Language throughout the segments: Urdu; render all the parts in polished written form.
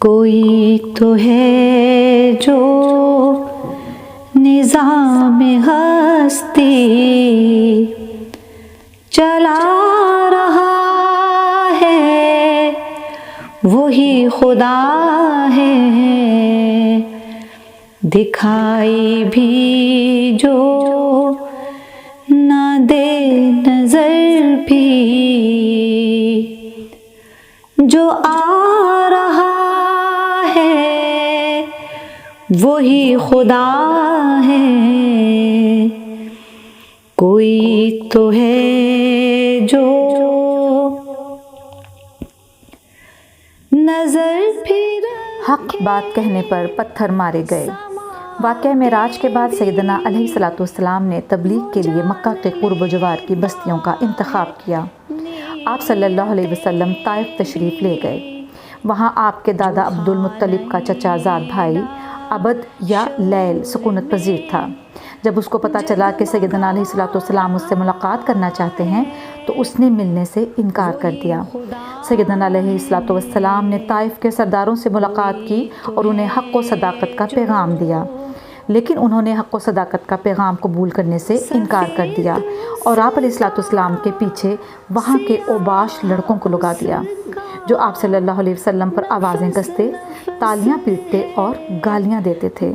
کوئی تو ہے جو نظام ہستی چلا رہا ہے، وہی خدا ہے، دکھائی بھی جو نہ دے نظر بھی، جو آ رہا ہے وہی خدا ہے، کوئی تو ہے جو نظر پھر۔ حق بات کہنے پر پتھر مارے گئے۔ واقعہ معراج کے بعد سیدنا علیہ الصلوۃ والسلام نے تبلیغ کے لیے مکہ کے قرب و جوار کی بستیوں کا انتخاب کیا۔ آپ صلی اللہ علیہ وسلم طائف تشریف لے گئے۔ وہاں آپ کے دادا عبد المطلب کا چچا زاد بھائی عبد یا لیل سکونت پذیر تھا۔ جب اس کو پتہ چلا کہ سیدنا علیہ الصلوۃ والسلام اس سے ملاقات کرنا چاہتے ہیں تو اس نے ملنے سے انکار کر دیا۔ سیدنا علیہ الصلوۃ والسلام نے طائف کے سرداروں سے ملاقات کی اور انہیں حق و صداقت کا پیغام دیا، لیکن انہوں نے حق و صداقت کا پیغام قبول کرنے سے انکار کر دیا اور آپ علیہ الصلوۃ والسلام کے پیچھے وہاں کے اوباش لڑکوں کو لگا دیا، جو آپ صلی اللہ علیہ وسلم پر آوازیں کستے، تالیاں پیٹتے اور گالیاں دیتے تھے۔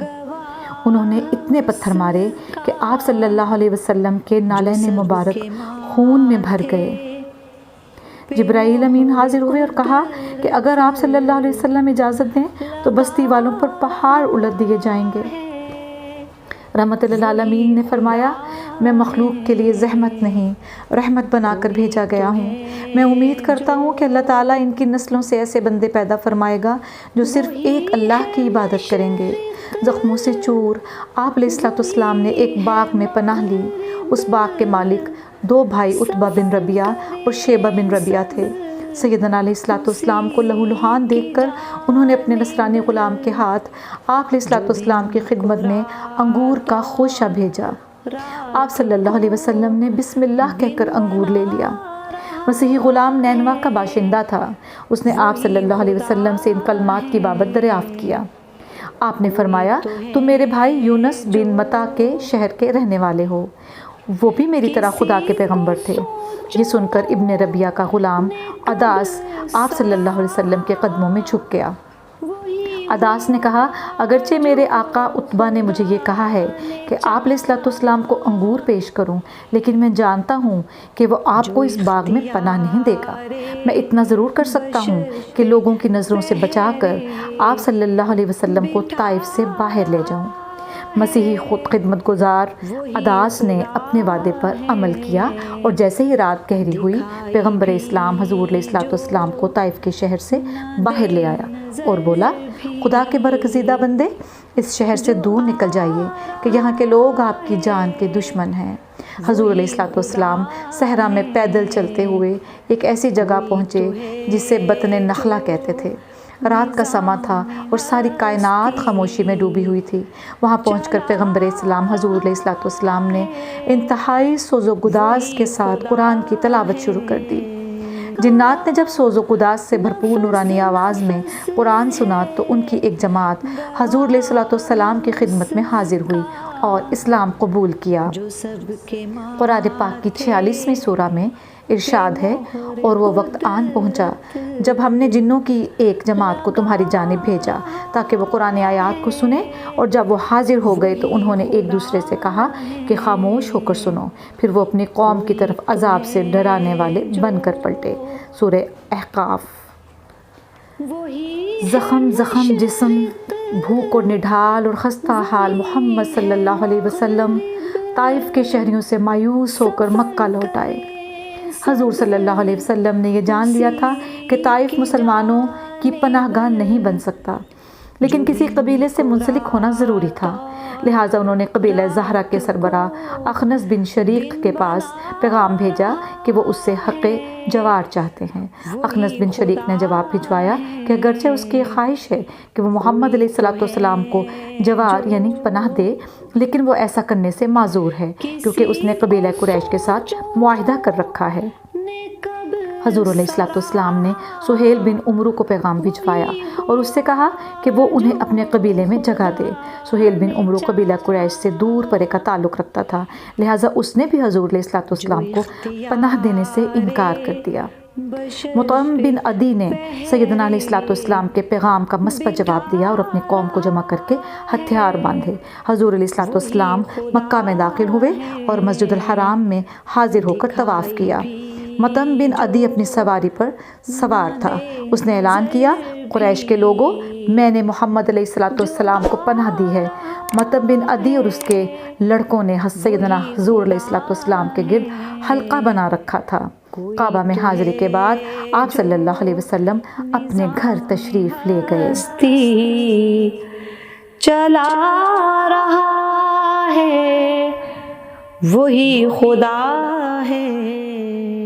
انہوں نے اتنے پتھر مارے کہ آپ صلی اللہ علیہ وسلم کے نالین مبارک خون میں بھر گئے۔ جبرائیل امین حاضر ہوئے اور کہا کہ اگر آپ صلی اللہ علیہ وسلم اجازت دیں تو بستی والوں پر پہاڑ الٹ دیے جائیں گے۔ رحمت للعالمین نے فرمایا، میں مخلوق کے لیے زحمت نہیں، رحمت بنا کر بھیجا گیا ہوں۔ میں امید کرتا ہوں کہ اللہ تعالیٰ ان کی نسلوں سے ایسے بندے پیدا فرمائے گا جو صرف ایک اللہ کی عبادت کریں گے۔ زخموں سے چور آپ علیہ الصلوۃ والسلام نے ایک باغ میں پناہ لی۔ اس باغ کے مالک دو بھائی عتبہ بن ربیعہ اور شیبہ بن ربیعہ تھے۔ سیدنا علیہ الصلوۃ والسلام کو لہولہان دیکھ کر انہوں نے اپنے نصرانی غلام کے ہاتھ آپ علیہ الصلوۃ والسلام کی خدمت میں انگور کا خوشہ بھیجا۔ آپ صلی اللہ علیہ وسلم نے بسم اللہ کہہ کر انگور لے لیا۔ مسیحی غلام نینوا کا باشندہ تھا۔ اس نے آپ صلی اللہ علیہ وسلم سے ان کلمات کی بابت دریافت کیا۔ آپ نے فرمایا، تم میرے بھائی یونس بن متا کے شہر کے رہنے والے ہو، وہ بھی میری طرح خدا کے پیغمبر تھے۔ یہ سن کر ابن ربیعہ کا غلام عداس آپ صلی اللہ علیہ وسلم کے قدموں میں جھک گیا۔ عداس نے کہا، اگرچہ میرے آقا عتبہ نے مجھے یہ کہا ہے کہ آپ علیہ الصلوۃ والسلام کو انگور پیش کروں، لیکن میں جانتا ہوں کہ وہ آپ کو اس باغ میں پناہ نہیں دے گا۔ میں اتنا ضرور کر سکتا ہوں کہ لوگوں کی نظروں سے بچا کر آپ صلی اللہ علیہ وسلم کو طائف سے باہر لے جاؤں۔ مسیحی خود خدمت گزار عداس نے اپنے وعدے پر عمل کیا اور جیسے ہی رات گہری ہوئی، پیغمبر اسلام حضور علیہ الصلوۃ والسلام کو طائف کے شہر سے باہر لے آیا اور بولا، خدا کے برگزیدہ بندے، اس شہر سے دور نکل جائیے کہ یہاں کے لوگ آپ کی جان کے دشمن ہیں۔ حضور علیہ الصلوۃ والسلام صحرا میں پیدل چلتے ہوئے ایک ایسی جگہ پہنچے جسے بطن نخلا کہتے تھے۔ رات کا سماں تھا اور ساری کائنات خاموشی میں ڈوبی ہوئی تھی۔ وہاں پہنچ کر پیغمبر اسلام حضور علیہ الصلوۃ والسلام نے انتہائی سوز و گداز کے ساتھ قرآن کی تلاوت شروع کر دی۔ جنات نے جب سوز و گداز سے بھرپور نورانی آواز میں قرآن سنا تو ان کی ایک جماعت حضور علیہ الصلوۃ والسلام کی خدمت میں حاضر ہوئی اور اسلام قبول کیا۔ قرآن پاک کی 46ویں سورہ میں ارشاد ہے، اور وہ وقت آن پہنچا جب ہم نے جنوں کی ایک جماعت کو تمہاری جانب بھیجا تاکہ وہ قرآن آیات کو سنیں، اور جب وہ حاضر ہو گئے تو انہوں نے ایک دوسرے سے کہا کہ خاموش ہو کر سنو، پھر وہ اپنی قوم کی طرف عذاب سے ڈرانے والے بن کر پلٹے۔ سورہ احقاف۔ زخم زخم جسم، بھوک اور نڈھال اور خستہ حال محمد صلی اللہ علیہ وسلم طائف کے شہریوں سے مایوس ہو کر مکہ لوٹ آئے۔ حضور صلی اللہ علیہ وسلم نے یہ جان لیا تھا کہ طائف مسلمانوں کی پناہ گاہ نہیں بن سکتا، لیکن کسی قبیلے سے منسلک ہونا ضروری تھا۔ لہٰذا انہوں نے قبیلہ زہرہ کے سربراہ اخنس بن شریق کے پاس پیغام بھیجا کہ وہ اس سے حق جوار چاہتے ہیں۔ اخنس بن شریق نے جواب بھجوایا کہ اگرچہ اس کی خواہش ہے کہ وہ محمد علیہ الصلوۃ والسلام کو جوار یعنی پناہ دے، لیکن وہ ایسا کرنے سے معذور ہے کیونکہ اس نے قبیلہ قریش کے ساتھ معاہدہ کر رکھا ہے۔ حضور علیہ السلام نے سہیل بن عمرو کو پیغام بھجوایا اور اس سے کہا کہ وہ انہیں اپنے قبیلے میں جگہ دے۔ سہیل بن عمرو قبیلہ قریش سے دور پرے کا تعلق رکھتا تھا، لہٰذا اس نے بھی حضور علیہ السلام کو پناہ دینے سے انکار کر دیا۔ مطعم بن عدی نے سیدنا علیہ السلام کے پیغام کا مثبت جواب دیا اور اپنی قوم کو جمع کر کے ہتھیار باندھے۔ حضور علیہ السلام مکہ میں داخل ہوئے اور مسجد الحرام میں حاضر ہو کر طواف کیا۔ مطعم بن عدی اپنی سواری پر سوار تھا۔ اس نے اعلان کیا، قریش کے لوگوں، میں نے محمد علیہ السلام کو پناہ دی ہے۔ مطعم بن عدی اور اس کے لڑکوں نے سیدنا حضور علیہ السلام کے گرد حلقہ بنا رکھا تھا۔ کعبہ میں حاضری کے بعد آپ صلی اللہ علیہ وسلم اپنے گھر تشریف لے گئے۔ چلا رہا ہے وہی خدا ہے۔